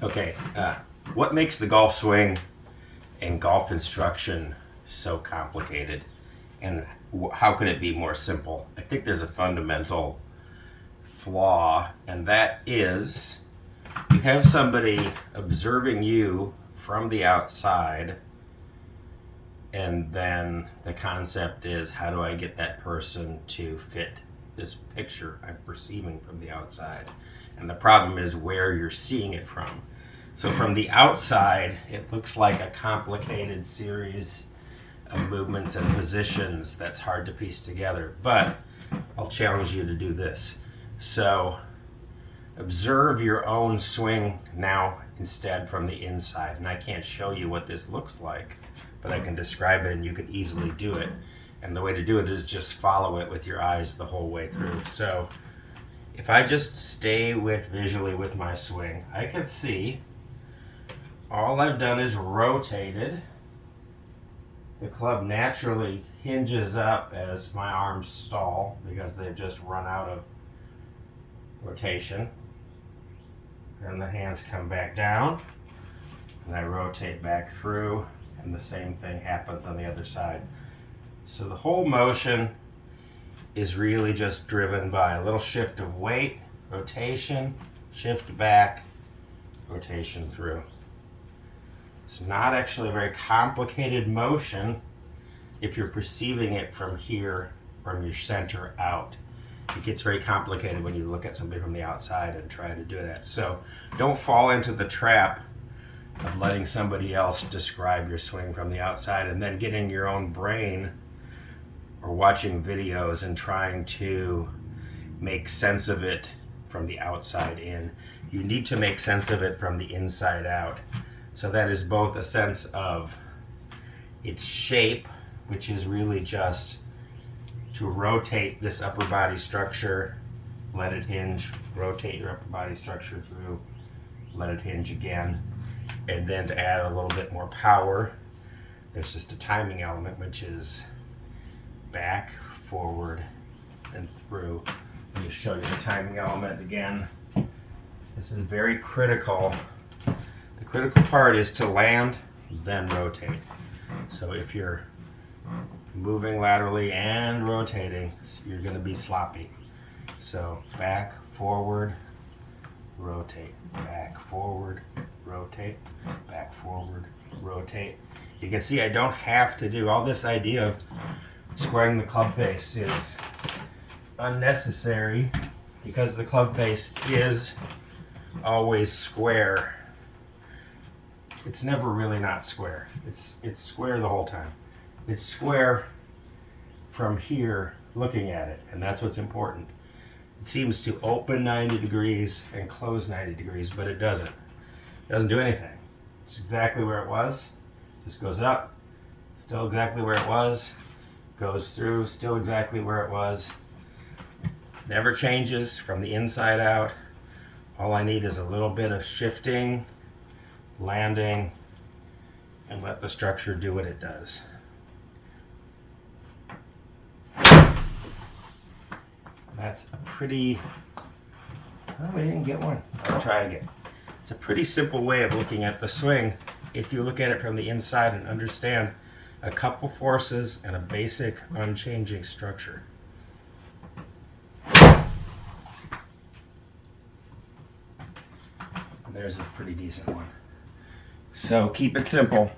Okay, what makes the golf swing and golf instruction so complicated? And how could it be more simple? I think there's a fundamental flaw, and that is you have somebody observing you from the outside, and then the concept is, how do I get that person to fit this picture I'm perceiving from the outside? And the problem is where you're seeing it from. So from the outside, it looks like a complicated series of movements and positions that's hard to piece together. But I'll challenge you to do this. So observe your own swing now instead from the inside. And I can't show you what this looks like, but I can describe it and you can easily do it. And the way to do it is just follow it with your eyes the whole way through. So if I just stay visually with my swing, I can see all I've done is rotated. The club naturally hinges up as my arms stall because they've just run out of rotation. And the hands come back down, and I rotate back through, and the same thing happens on the other side. So the whole motion is really just driven by a little shift of weight, rotation, shift back, rotation through. It's not actually a very complicated motion if you're perceiving it from here, from your center out. It gets very complicated when you look at somebody from the outside and try to do that. So don't fall into the trap of letting somebody else describe your swing from the outside and then get in your own brain or watching videos and trying to make sense of it from the outside in. You need to make sense of it from the inside out. So that is both a sense of its shape, which is really just to rotate this upper body structure, let it hinge, rotate your upper body structure through, let it hinge again, and then to add a little bit more power, there's just a timing element, which is back, forward, and through. Let me show you the timing element again. This is very critical. The critical part is to land, then rotate. So if you're moving laterally and rotating, you're going to be sloppy. So back, forward, rotate, back, forward, rotate, back, forward, rotate. You can see I don't have to do all this idea of squaring the club face is unnecessary because the club face is always square. It's never really not square. It's square the whole time. It's square from here looking at it, and that's what's important. It seems to open 90 degrees and close 90 degrees, but it doesn't. It doesn't do anything. It's exactly where it was. Just goes up, still exactly where it was. Goes through, still exactly where it was. Never changes from the inside out. All I need is a little bit of shifting, landing, and let the structure do what it does. That's a pretty, oh, we didn't get one. I'll try again. It's a pretty simple way of looking at the swing if you look at it from the inside and understand a couple forces and a basic unchanging structure. And there's a pretty decent one. So keep it simple.